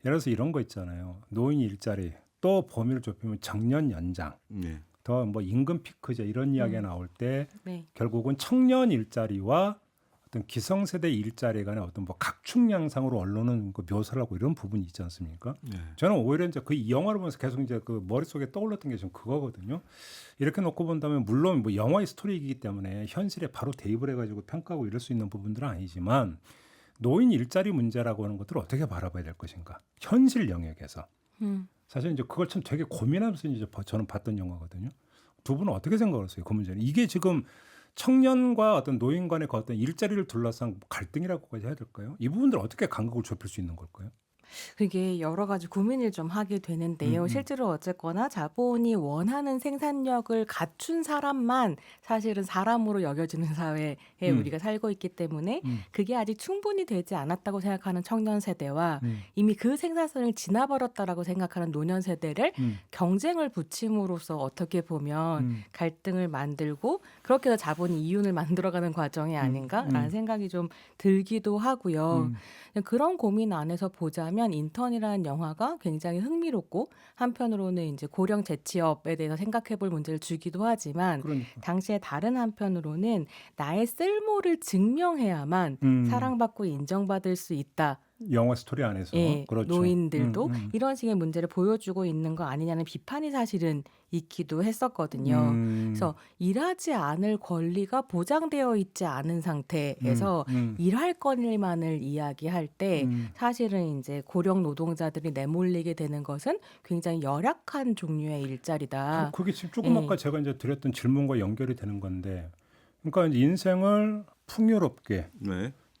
예를 들어서 이런 거 있잖아요. 노인 일자리 또 범위를 좁히면 정년 연장 더 뭐 임금 피크제 이런 이야기가 나올 때 결국은 청년 일자리와 어떤 기성세대 일자리 간의 어떤 뭐 각축 양상으로 언론은 그 묘사를 하고 이런 부분이 있지 않습니까?
네.
저는 오히려 이제 그 영화를 보면서 계속 이제 그 머릿속에 떠올랐던 게 좀 그거거든요. 이렇게 놓고 본다면 물론 뭐 영화의 스토리이기 때문에 현실에 바로 대입을 해가지고 평가하고 이럴 수 있는 부분들은 아니지만 노인 일자리 문제라고 하는 것들을 어떻게 바라봐야 될 것인가? 현실 영역에서. 사실 이제 그걸 참 되게 고민하면서 이제 저는 봤던 영화거든요. 두 분은 어떻게 생각하세요? 그 문제는 이게 지금 청년과 어떤 노인 간의 그 어떤 일자리를 둘러싼 갈등이라고까지 해야 될까요? 이 부분들 어떻게 간극을 좁힐 수 있는 걸까요?
그게 여러 가지 고민을 좀 하게 되는데요. 실제로 어쨌거나 자본이 원하는 생산력을 갖춘 사람만 사실은 사람으로 여겨지는 사회에 우리가 살고 있기 때문에 그게 아직 충분히 되지 않았다고 생각하는 청년 세대와 이미 그 생산성을 지나버렸다라고 생각하는 노년 세대를 경쟁을 붙임으로써 어떻게 보면 갈등을 만들고 그렇게 해서 자본이 이윤을 만들어가는 과정이 아닌가라는 생각이 좀 들기도 하고요. 그런 고민 안에서 보자면 인턴이라는 영화가 굉장히 흥미롭고 한편으로는 이제 고령 재취업에 대해서 생각해볼 문제를 주기도 하지만 당시에 다른 한편으로는 나의 쓸모를 증명해야만 사랑받고 인정받을 수 있다.
영화 스토리 안에서
예,
그렇죠.
노인들도 이런 식의 문제를 보여주고 있는 거 아니냐는 비판이 사실은 있기도 했었거든요. 그래서 일하지 않을 권리가 보장되어 있지 않은 상태에서 일할 권리만을 이야기할 때 사실은 이제 고령 노동자들이 내몰리게 되는 것은 굉장히 열악한 종류의 일자리다.
그게 지금 조금 아까 제가 이제 드렸던 질문과 연결이 되는 건데, 그러니까 이제 인생을 풍요롭게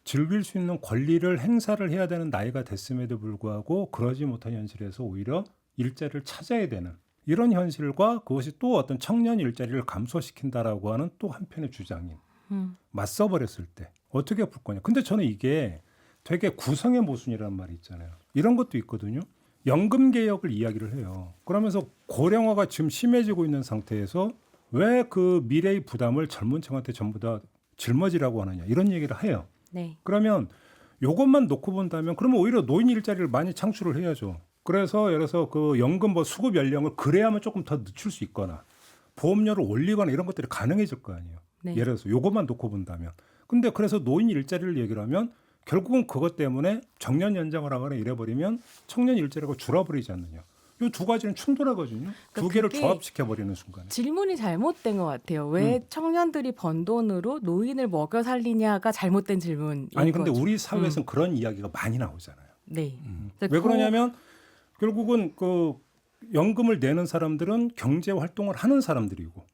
즐길 수 있는 권리를 행사를 해야 되는 나이가 됐음에도 불구하고 그러지 못한 현실에서 오히려 일자리를 찾아야 되는 이런 현실과 그것이 또 어떤 청년 일자리를 감소시킨다라고 하는 또 한편의 주장인 맞서버렸을 때 어떻게 풀 거냐. 근데 저는 이게 되게 구성의 모순이라는 말이 있잖아요. 이런 것도 있거든요. 연금 개혁을 이야기를 해요. 그러면서 고령화가 지금 심해지고 있는 상태에서 왜 그 미래의 부담을 젊은 층한테 전부 다 짊어지라고 하느냐 이런 얘기를 해요.
네.
그러면 이것만 놓고 본다면 그러면 오히려 노인 일자리를 많이 창출을 해야죠. 그래서 예를 들어서 그 연금 뭐 수급 연령을 그래야만 조금 더 늦출 수 있거나 보험료를 올리거나 이런 것들이 가능해질 거 아니에요.
네.
예를 들어서 이것만 놓고 본다면. 근데 그래서 노인 일자리를 얘기를 하면 결국은 그것 때문에 정년 연장을 하거나 이래버리면 청년 일자리가 줄어버리지 않느냐. 이 두 가지는 충돌하거든요. 두 개를 조합시켜버리는 순간에.
질문이 잘못된 것 같아요. 왜 청년들이 번 돈으로 노인을 먹여 살리냐가 잘못된 질문인
아니 근데
거죠.
우리 사회에서는 그런 이야기가 많이 나오잖아요.
네.
왜 그러냐면 결국은 그 연금을 내는 사람들은 경제 활동을 하는 사람들이고,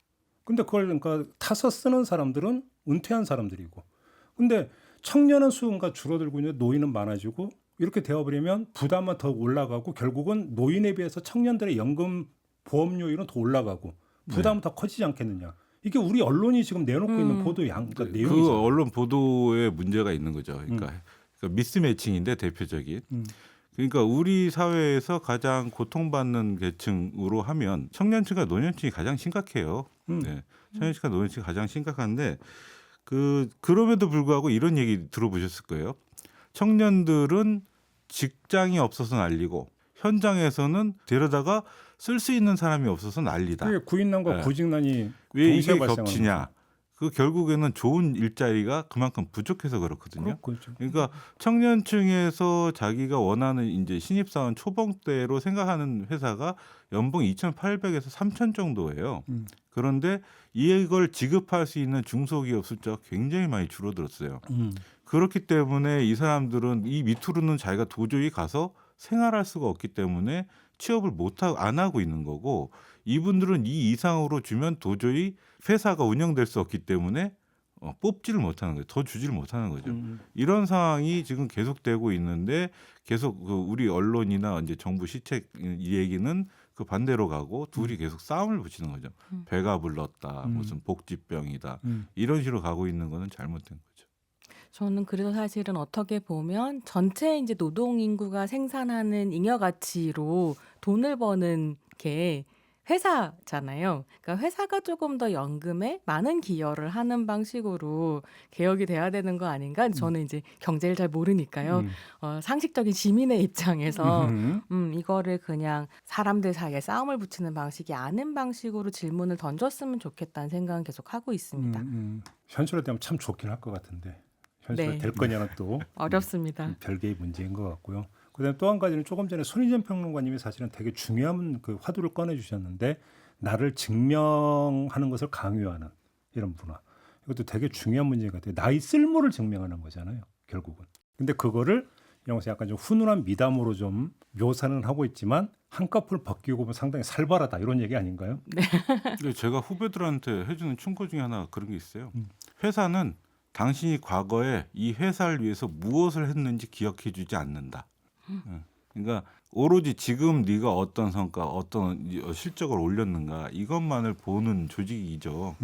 근데 그걸 그러니까 타서 쓰는 사람들은 은퇴한 사람들이고, 근데 청년은 수가 줄어들고 있는데 노인은 많아지고 이렇게 되어버리면 부담은 더 올라가고 결국은 노인에 비해서 청년들의 연금 보험료율은 더 올라가고 부담은 더 커지지 않겠느냐. 이게 우리 언론이 지금 내놓고 있는 보도 그러니까 내용이죠.
그 언론 보도에 문제가 있는 거죠. 그러니까 미스매칭인데 대표적인. 그러니까 우리 사회에서 가장 고통받는 계층으로 하면 청년층과 노년층이 가장 심각해요. 네. 청년층과 노년층이 가장 심각한데 그럼에도 불구하고 이런 얘기 들어보셨을 거예요. 청년들은 직장이 없어서 난리고 현장에서는 데려다가 쓸 수 있는 사람이 없어서 난리다.
그게 구인난과 구직난이
왜
동시에
이게
발생하는
겹치냐? 그 결국에는 좋은 일자리가 그만큼 부족해서 그렇거든요.
그렇죠.
그러니까 청년층에서 자기가 원하는 이제 신입사원 초봉대로 생각하는 회사가 연봉 2,800에서 3,000 정도예요. 그런데 이걸 지급할 수 있는 중소기업 숫자가 굉장히 많이 줄어들었어요. 그렇기 때문에 이 사람들은 이 밑으로는 자기가 도저히 가서 생활할 수가 없기 때문에 취업을 안 하고 있는 거고, 이분들은 이 이상으로 주면 도저히 회사가 운영될 수 없기 때문에 뽑지를 못하는 거예요. 더 주지를 못하는 거죠. 이런 상황이 지금 계속되고 있는데 계속 우리 언론이나 이제 정부 시책 이 얘기는 그 반대로 가고 둘이 계속 싸움을 붙이는 거죠. 배가 불렀다, 무슨 복지병이다 이런 식으로 가고 있는 거는 잘못된 거죠.
저는 그래서 사실은 어떻게 보면 전체 이제 노동 인구가 생산하는 잉여 가치로 돈을 버는 게 회사잖아요. 그러니까 회사가 조금 더 연금에 많은 기여를 하는 방식으로 개혁이 돼야 되는 거 아닌가? 저는 이제 경제를 잘 모르니까요. 상식적인 시민의 입장에서 이거를 그냥 사람들 사이에 싸움을 붙이는 방식이 아닌 방식으로 질문을 던졌으면 좋겠다는 생각은 계속 하고 있습니다.
현실화 되면 참 좋긴 할 것 같은데 현실화
네.
될 거냐는 또
어렵습니다.
별개의 문제인 것 같고요. 그다음에 또 한 가지는 조금 전에 손희정 평론가님이 사실은 되게 중요한 그 화두를 꺼내주셨는데 나를 증명하는 것을 강요하는 이런 문화. 이것도 되게 중요한 문제인 것 같아요. 나의 쓸모를 증명하는 거잖아요. 결국은. 근데 그거를 영화에서 약간 좀 훈훈한 미담으로 좀 묘사는 하고 있지만 한꺼풀 벗기고 보면 상당히 살벌하다 이런 얘기 아닌가요?
네.
제가 후배들한테 해주는 충고 중에 하나 그런 게 있어요. 회사는 당신이 과거에 이 회사를 위해서 무엇을 했는지 기억해주지 않는다. 그러니까 오로지 지금 네가 어떤 성과, 어떤 실적을 올렸는가 이것만을 보는 조직이죠.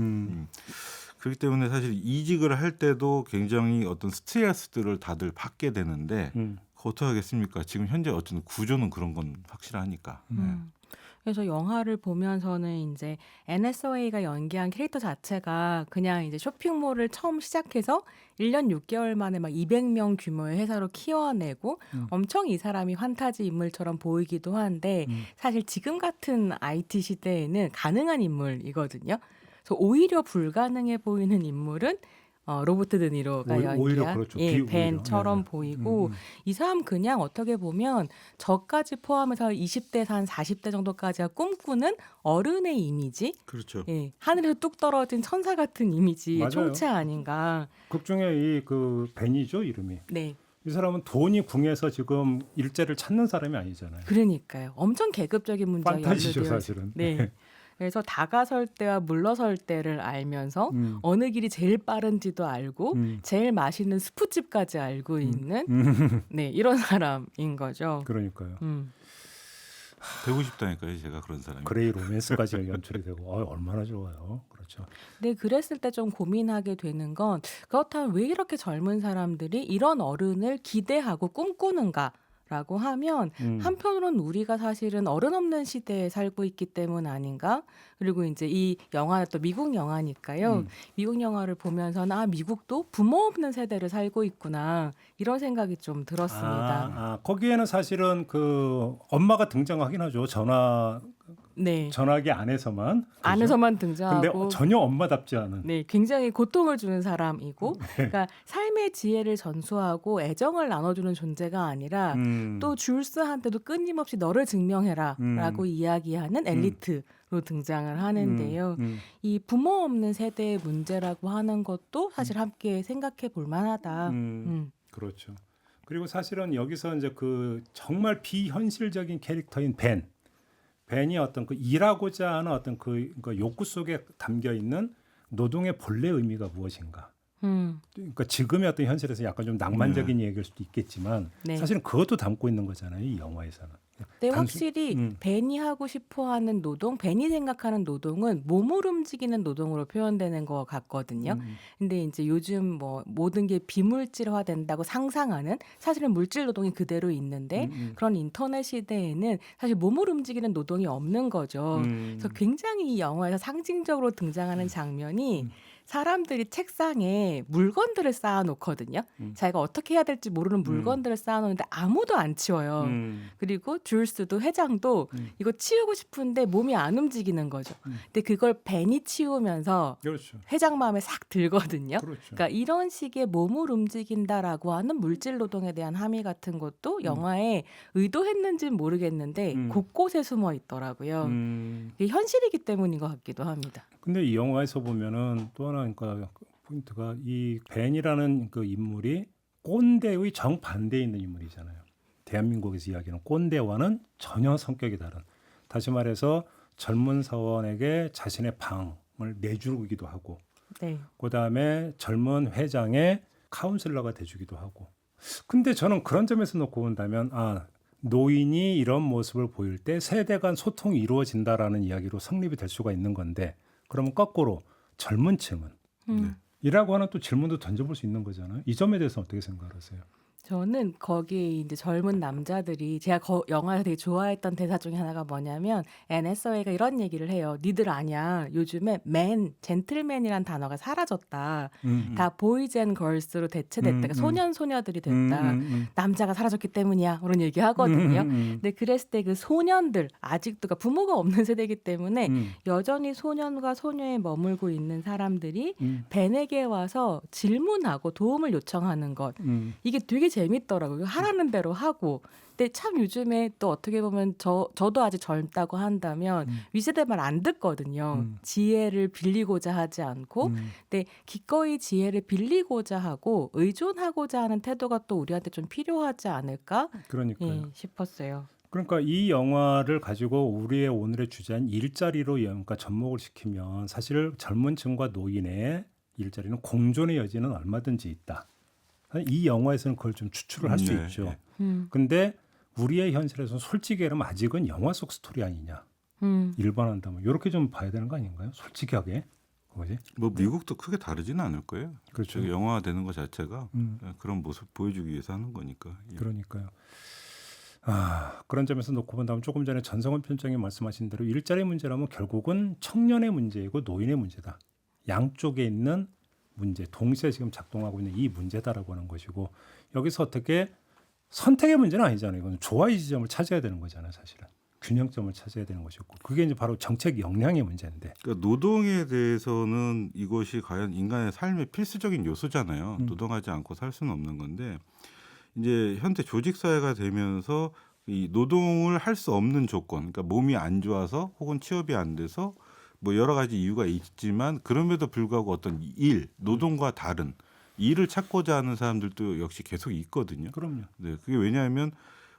그렇기 때문에 사실 이직을 할 때도 굉장히 어떤 스트레스들을 다들 받게 되는데 어떻게 하겠습니까? 지금 현재 어쨌든 구조는 그런 건 확실하니까.
그래서 영화를 보면서는 이제 NSOA가 연기한 캐릭터 자체가 그냥 이제 쇼핑몰을 처음 시작해서 1년 6개월 만에 막 200명 규모의 회사로 키워내고 엄청 이 사람이 판타지 인물처럼 보이기도 한데 사실 지금 같은 IT 시대에는 가능한 인물이거든요. 그래서 오히려 불가능해 보이는 인물은 로버트 드니로가
오히려
연기한
그렇죠.
벤처럼
네.
보이고 이 사람 그냥 어떻게 보면 저까지 포함해서 20대에서 한 40대 정도까지가 꿈꾸는 어른의 이미지,
그렇죠.
하늘에서 뚝 떨어진 천사 같은 이미지의
맞아요.
총체 아닌가.
극 중에 이 그 벤이죠 이름이.
네.
이 사람은 돈이 궁해서 지금 일자리를 찾는 사람이 아니잖아요.
그러니까요. 엄청 계급적인 문제가
판타지죠
연루되어
사실은.
네. 그래서 다가설 때와 물러설 때를 알면서 어느 길이 제일 빠른지도 알고 제일 맛있는 스프집까지 알고 있는 네, 이런 사람인 거죠.
그러니까요.
되고 싶다니까요, 제가 그런 사람이.
그레이 로맨스까지 연출이 되고 얼마나 좋아요. 그렇죠.
네, 그랬을 때 좀 고민하게 되는 건 그렇다면 왜 이렇게 젊은 사람들이 이런 어른을 기대하고 꿈꾸는가? 라고 하면 한편으로는 우리가 사실은 어른 없는 시대에 살고 있기 때문 아닌가? 그리고 이제 이 영화는 또 미국 영화니까요. 미국 영화를 보면서는 미국도 부모 없는 세대를 살고 있구나 이런 생각이 좀 들었습니다.
거기에는 사실은 그 엄마가 등장하긴 하죠. 전화기 안에서만. 그죠?
안에서만 등장하고.
근데 전혀 엄마답지 않은.
네, 굉장히 고통을 주는 사람이고, 그러니까 삶의 지혜를 전수하고 애정을 나눠주는 존재가 아니라 또 줄스한테도 끊임없이 너를 증명해라라고 이야기하는 엘리트로 등장을 하는데요. 이 부모 없는 세대의 문제라고 하는 것도 사실 함께 생각해 볼 만하다.
그렇죠. 그리고 사실은 여기서 이제 그 정말 비현실적인 캐릭터인 벤이 어떤 그 일하고자 하는 어떤 그 욕구 속에 담겨 있는 노동의 본래 의미가 무엇인가. 그러니까 지금의 어떤 현실에서 약간 좀 낭만적인 얘기일 수도 있겠지만 사실은 그것도 담고 있는 거잖아요. 이 영화에서는.
네, 확실히 벤이 하고 싶어하는 노동, 벤이 생각하는 노동은 몸을 움직이는 노동으로 표현되는 것 같거든요. 근데 이제 요즘 뭐 모든 게 비물질화된다고 상상하는 사실은 물질 노동이 그대로 있는데 그런 인터넷 시대에는 사실 몸을 움직이는 노동이 없는 거죠. 그래서 굉장히 이 영화에서 상징적으로 등장하는 장면이 사람들이 책상에 물건들을 쌓아놓거든요. 자기가 어떻게 해야 될지 모르는 물건들을 쌓아놓는데 아무도 안 치워요. 그리고 줄스도 회장도 이거 치우고 싶은데 몸이 안 움직이는 거죠. 근데 그걸 벤이 치우면서
그렇죠.
회장 마음에 싹 들거든요.
그렇죠.
그러니까 이런 식의 몸을 움직인다라고 하는 물질 노동에 대한 함의 같은 것도 영화에 의도했는지는 모르겠는데 곳곳에 숨어 있더라고요. 이게 현실이기 때문인 것 같기도 합니다.
근데 이 영화에서 보면은 또 하나 그러니까 포인트가 이 벤이라는 그 인물이 꼰대의 정반대에 있는 인물이잖아요. 대한민국에서 이야기하는 꼰대와는 전혀 성격이 다른. 다시 말해서 젊은 사원에게 자신의 방을 내주기도 하고 그다음에 젊은 회장의 카운슬러가 돼주기도 하고. 근데 저는 그런 점에서 놓고 본다면 노인이 이런 모습을 보일 때 세대 간 소통이 이루어진다라는 이야기로 성립이 될 수가 있는 건데 그러면 거꾸로 젊은 층은 이라고 하는 또 질문도 던져볼 수 있는 거잖아요. 이 점에 대해서 어떻게 생각하세요?
저는 거기에 이제 젊은 남자들이 제가 영화에서 되게 좋아했던 대사 중에 하나가 뭐냐면 앤 해서웨이가 이런 얘기를 해요. 니들 아냐. 요즘에 젠틀맨이란 단어가 사라졌다. 다 보이즈 앤 걸스로 대체됐다. 그러니까 소년 소녀들이 됐다. 남자가 사라졌기 때문이야. 그런 얘기 하거든요. 근데 그랬을 때 그 소년들 아직도 그러니까 부모가 없는 세대이기 때문에 여전히 소년과 소녀에 머물고 있는 사람들이 벤에게 와서 질문하고 도움을 요청하는 것. 이게 되게 재밌더라고요. 하라는 대로 하고. 근데 참 요즘에 또 어떻게 보면 저도 아직 젊다고 한다면 윗세대 말 안 듣거든요. 지혜를 빌리고자 하지 않고 근데 기꺼이 지혜를 빌리고자 하고 의존하고자 하는 태도가 또 우리한테 좀 필요하지 않을까 싶었어요.
그러니까 이 영화를 가지고 우리의 오늘의 주제인 일자리로 그러니까 접목을 시키면 사실 젊은 층과 노인의 일자리는 공존의 여지는 얼마든지 있다. 이 영화에서는 그걸 좀 추출을 할 수 있죠. 근데 우리의 현실에서는 솔직히 말하면 아직은 영화 속 스토리 아니냐. 일반한다면 이렇게 좀 봐야 되는 거 아닌가요? 솔직하게. 그거지?
뭐 미국도 크게 다르지는 않을 거예요.
그렇죠.
영화가 되는 것 자체가 그런 모습 보여주기 위해서 하는 거니까.
그러니까요. 그런 점에서 놓고 본다면 조금 전에 전성훈 편장이 말씀하신 대로 일자리 문제라면 결국은 청년의 문제이고 노인의 문제다. 양쪽에 있는 문제, 동시에 지금 작동하고 있는 이 문제다라고 하는 것이고 여기서 어떻게 선택의 문제는 아니잖아요. 이건 조화의 지점을 찾아야 되는 거잖아요. 사실은. 균형점을 찾아야 되는 것이고 그게 이제 바로 정책 역량의 문제인데.
그러니까 노동에 대해서는 이것이 과연 인간의 삶의 필수적인 요소잖아요. 노동하지 않고 살 수는 없는 건데 이제 현대 조직 사회가 되면서 이 노동을 할 수 없는 조건, 그러니까 몸이 안 좋아서 혹은 취업이 안 돼서 뭐 여러 가지 이유가 있지만 그럼에도 불구하고 어떤 노동과 다른 일을 찾고자 하는 사람들도 역시 계속 있거든요.
그럼요.
네, 그게 왜냐하면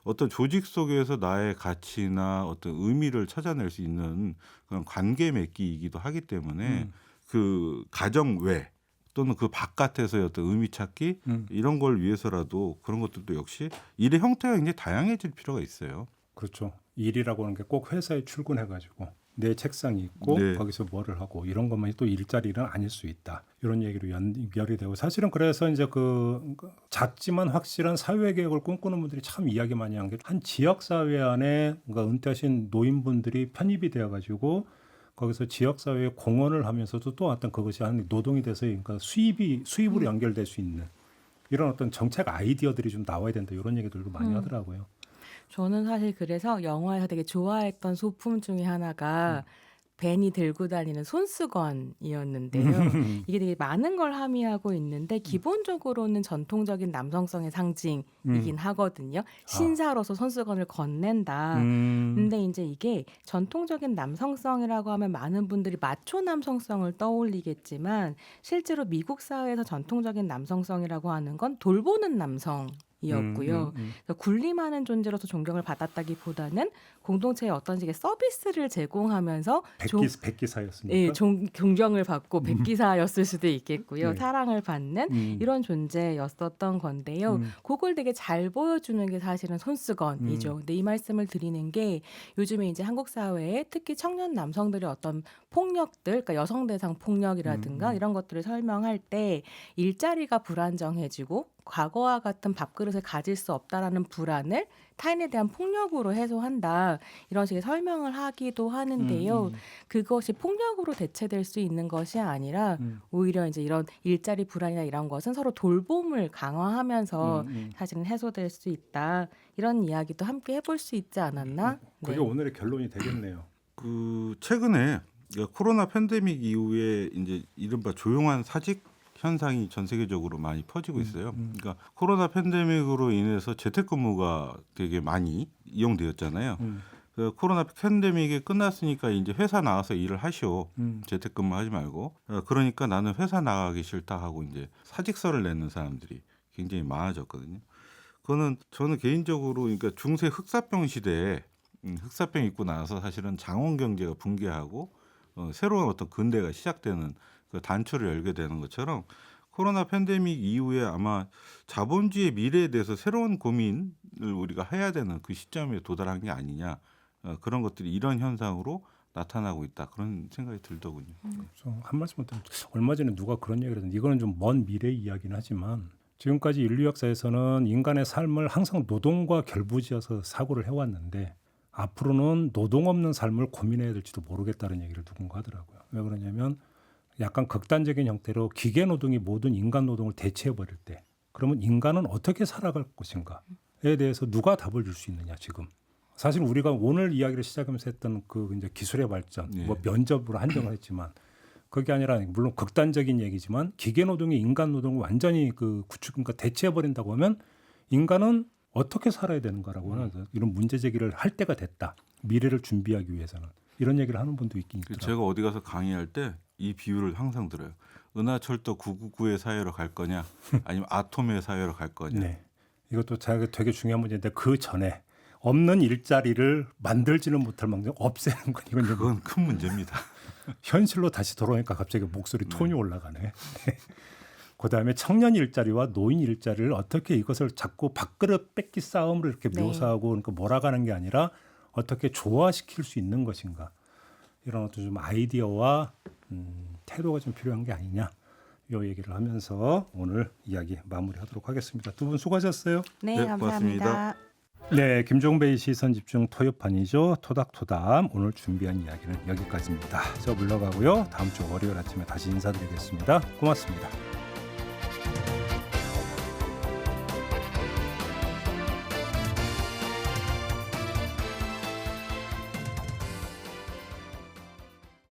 어떤 조직 속에서 나의 가치나 어떤 의미를 찾아낼 수 있는 그런 관계 맺기이기도 하기 때문에 그 가정 외 또는 그 바깥에서의 어떤 의미 찾기 이런 걸 위해서라도 그런 것들도 역시 일의 형태가 굉장히 다양해질 필요가 있어요.
그렇죠. 일이라고 하는 게 꼭 회사에 출근해가지고 내 책상이 있고 거기서 뭐를 하고 이런 것만이 또 일자리는 아닐 수 있다. 이런 얘기로 연결이 되고 사실은 그래서 이제 그 작지만 확실한 사회 개혁을 꿈꾸는 분들이 참 이야기 많이 한 게 한 지역 사회 안에 그러니까 은퇴하신 노인분들이 편입이 되어가지고 거기서 지역 사회에 공헌을 하면서도 또 어떤 그것이 한 노동이 돼서 그러니까 수입으로 연결될 수 있는 이런 어떤 정책 아이디어들이 좀 나와야 된다. 이런 얘기들도 많이 하더라고요.
저는 사실 그래서 영화에서 되게 좋아했던 소품 중에 하나가 벤이 들고 다니는 손수건이었는데요. 이게 되게 많은 걸 함의하고 있는데 기본적으로는 전통적인 남성성의 상징이긴 하거든요. 신사로서 손수건을 건넨다. 근데 이제 이게 전통적인 남성성이라고 하면 많은 분들이 마초 남성성을 떠올리겠지만 실제로 미국 사회에서 전통적인 남성성이라고 하는 건 돌보는 남성. 이었고요. 군림하는 존재로서 존경을 받았다기보다는 공동체에 어떤 식의 서비스를 제공하면서
백기사였습니까?
예, 존경을 받고 백기사였을 수도 있겠고요. 사랑을 받는 이런 존재였었던 건데요. 그걸 되게 잘 보여주는 게 사실은 손수건이죠. 근데 이 말씀을 드리는 게 요즘에 이제 한국 사회에 특히 청년 남성들의 어떤 폭력들, 그러니까 여성 대상 폭력이라든가 이런 것들을 설명할 때 일자리가 불안정해지고 과거와 같은 밥그릇을 가질 수 없다라는 불안을 타인에 대한 폭력으로 해소한다. 이런 식의 설명을 하기도 하는데요. 그것이 폭력으로 대체될 수 있는 것이 아니라 오히려 이제 이런 일자리 불안이나 이런 것은 서로 돌봄을 강화하면서 사실은 해소될 수 있다. 이런 이야기도 함께 해볼 수 있지 않았나?
그게 오늘의 결론이 되겠네요.
그 최근에 코로나 팬데믹 이후에 이제 이른바 조용한 사직 현상이 전 세계적으로 많이 퍼지고 있어요. 그러니까 코로나 팬데믹으로 인해서 재택근무가 되게 많이 이용되었잖아요. 코로나 팬데믹이 끝났으니까 이제 회사 나와서 일을 하시오. 재택근무하지 말고. 그러니까 나는 회사 나가기 싫다 하고 이제 사직서를 내는 사람들이 굉장히 많아졌거든요. 그거는 저는 개인적으로 그러니까 중세 흑사병 시대에 흑사병 있고 나서 사실은 장원 경제가 붕괴하고 새로운 어떤 근대가 시작되는 그 단초를 열게 되는 것처럼 코로나 팬데믹 이후에 아마 자본주의의 미래에 대해서 새로운 고민을 우리가 해야 되는 그 시점에 도달한 게 아니냐 그런 것들이 이런 현상으로 나타나고 있다 그런 생각이 들더군요.
한 말씀 더 얼마 전에 누가 그런 얘기를 했는데 이거는 좀 먼 미래 이야기는 하지만 지금까지 인류 역사에서는 인간의 삶을 항상 노동과 결부지어서 사고를 해왔는데 앞으로는 노동 없는 삶을 고민해야 될지도 모르겠다는 얘기를 누군가 하더라고요. 왜 그러냐면 약간 극단적인 형태로 기계 노동이 모든 인간 노동을 대체해버릴 때 그러면 인간은 어떻게 살아갈 것인가에 대해서 누가 답을 줄 수 있느냐 지금. 사실 우리가 오늘 이야기를 시작하면서 했던 그 이제 기술의 발전, 뭐 면접으로 한정을 했지만 그게 아니라 물론 극단적인 얘기지만 기계 노동이 인간 노동을 완전히 그러니까 대체해버린다고 하면 인간은 어떻게 살아야 되는가라고 하는 이런 문제 제기를 할 때가 됐다. 미래를 준비하기 위해서는 이런 얘기를 하는 분도 있긴 있더라고요.
제가 어디 가서 강의할 때 이 비유를 항상 들어요. 은하철도 999의 사회로 갈 거냐 아니면 아톰의 사회로 갈 거냐.
네. 이것도 되게 중요한 문제인데 그 전에 없는 일자리를 만들지는 못할 망정 없애는 건 이건
그건 큰 문제입니다.
현실로 다시 돌아오니까 갑자기 목소리 톤이 올라가네. 네. 그다음에 청년 일자리와 노인 일자리를 어떻게 이것을 자꾸 밥그릇 뺏기 싸움으로 이렇게 묘사하고 그러니까 몰아가는 게 아니라 어떻게 조화시킬 수 있는 것인가. 이런 어떤 좀 아이디어와 태도가 좀 필요한 게 아니냐. 이 얘기를 하면서 오늘 이야기 마무리하도록 하겠습니다. 두 분 수고하셨어요.
네, 감사합니다.
고맙습니다.
네, 김종배의 시선집중 토요판이죠. 토닥토담 오늘 준비한 이야기는 여기까지입니다. 저 물러가고요. 다음 주 월요일 아침에 다시 인사드리겠습니다. 고맙습니다.